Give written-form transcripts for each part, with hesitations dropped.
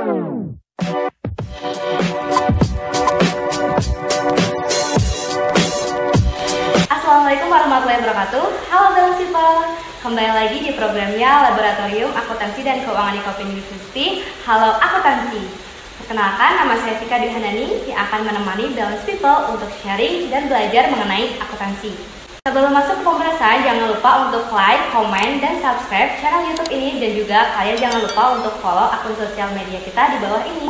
Assalamualaikum warahmatullahi wabarakatuh. Halo Balance People, kembali lagi di programnya Laboratorium Akuntansi dan Keuangan Ikopen University. Halo Akuntansi. Perkenalkan, nama saya Tika Dihanani yang akan menemani Balance People untuk sharing dan belajar mengenai akuntansi. Sebelum masuk ke pembahasan, jangan lupa untuk like, komen, dan subscribe channel YouTube ini, dan juga kalian jangan lupa untuk follow akun sosial media kita di bawah ini.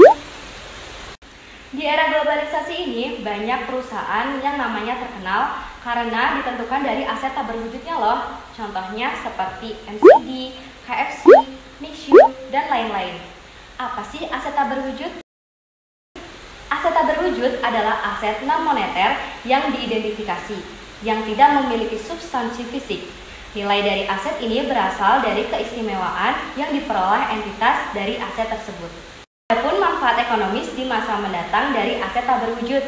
Di era globalisasi ini, banyak perusahaan yang namanya terkenal karena ditentukan dari aset tak berwujudnya loh. Contohnya seperti MCD, KFC, Nixu, dan lain-lain. Apa sih aset tak berwujud? Aset tak berwujud adalah aset non-moneter yang diidentifikasi, yang tidak memiliki substansi fisik. Nilai dari aset ini berasal dari keistimewaan yang diperoleh entitas dari aset tersebut. Adapun manfaat ekonomis di masa mendatang dari aset tak berwujud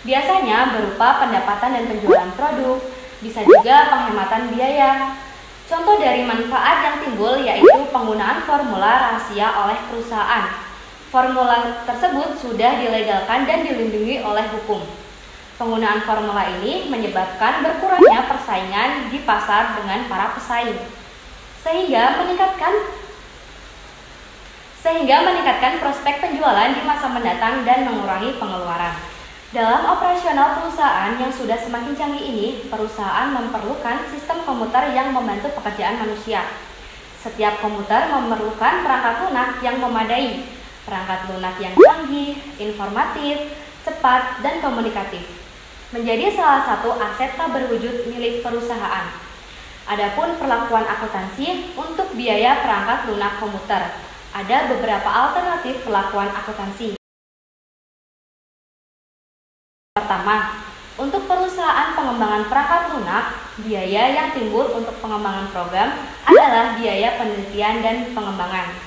biasanya berupa pendapatan dan penjualan produk, bisa juga penghematan biaya. Contoh dari manfaat yang timbul yaitu penggunaan formula rahasia oleh perusahaan. Formula tersebut sudah dilegalkan dan dilindungi oleh hukum. Penggunaan formula ini menyebabkan berkurangnya persaingan di pasar dengan para pesaing, sehingga meningkatkan prospek penjualan di masa mendatang dan mengurangi pengeluaran. Dalam operasional perusahaan yang sudah semakin canggih ini, perusahaan memerlukan sistem komputer yang membantu pekerjaan manusia. Setiap komputer memerlukan perangkat lunak yang memadai, perangkat lunak yang canggih, informatif, cepat, dan komunikatif. Menjadi salah satu aset tak berwujud milik perusahaan. Adapun perlakuan akuntansi untuk biaya perangkat lunak komputer. Ada beberapa alternatif perlakuan akuntansi. Pertama, untuk perusahaan pengembangan perangkat lunak, biaya yang timbul untuk pengembangan program adalah biaya penelitian dan pengembangan.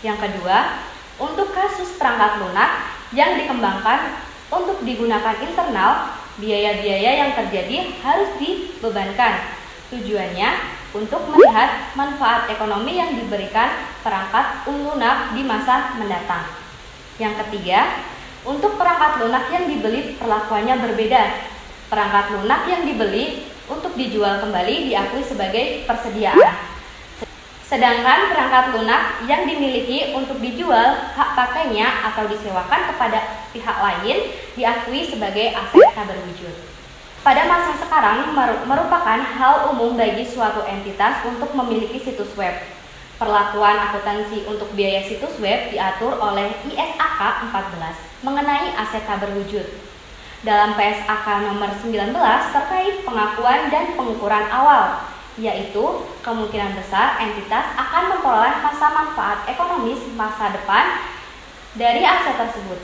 Yang kedua, untuk kasus perangkat lunak yang dikembangkan untuk digunakan internal, biaya-biaya yang terjadi harus dibebankan. Tujuannya untuk melihat manfaat ekonomi yang diberikan perangkat lunak di masa mendatang. Yang ketiga, untuk perangkat lunak yang dibeli perlakuannya berbeda. Perangkat lunak yang dibeli untuk dijual kembali diakui sebagai persediaan. Sedangkan perangkat lunak yang dimiliki untuk dijual, hak pakainya atau disewakan kepada pihak lain diakui sebagai aset tak berwujud. Pada masa sekarang merupakan hal umum bagi suatu entitas untuk memiliki situs web. Perlakuan akuntansi untuk biaya situs web diatur oleh ISAK 14 mengenai aset tak berwujud. Dalam PSAK nomor 19 terkait pengakuan dan pengukuran awal, yaitu kemungkinan besar entitas akan memperoleh masa manfaat ekonomis masa depan dari aset tersebut.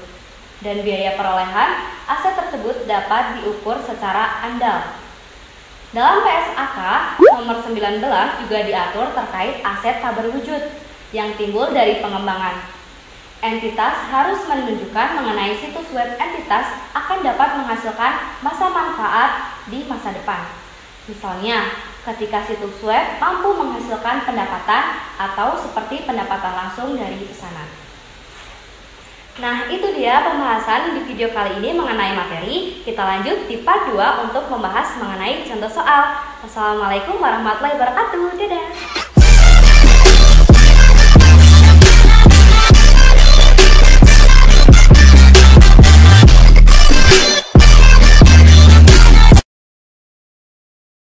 Dan biaya perolehan aset tersebut dapat diukur secara andal. Dalam PSAK nomor 19 juga diatur terkait aset tak berwujud yang timbul dari pengembangan. Entitas harus menunjukkan mengenai situs web entitas akan dapat menghasilkan masa manfaat di masa depan. Misalnya, ketika situs web mampu menghasilkan pendapatan atau seperti pendapatan langsung dari pesanan. Nah, itu dia pembahasan di video kali ini mengenai materi. Kita lanjut di part 2 untuk membahas mengenai contoh soal. Wassalamualaikum warahmatullahi wabarakatuh. Dadah.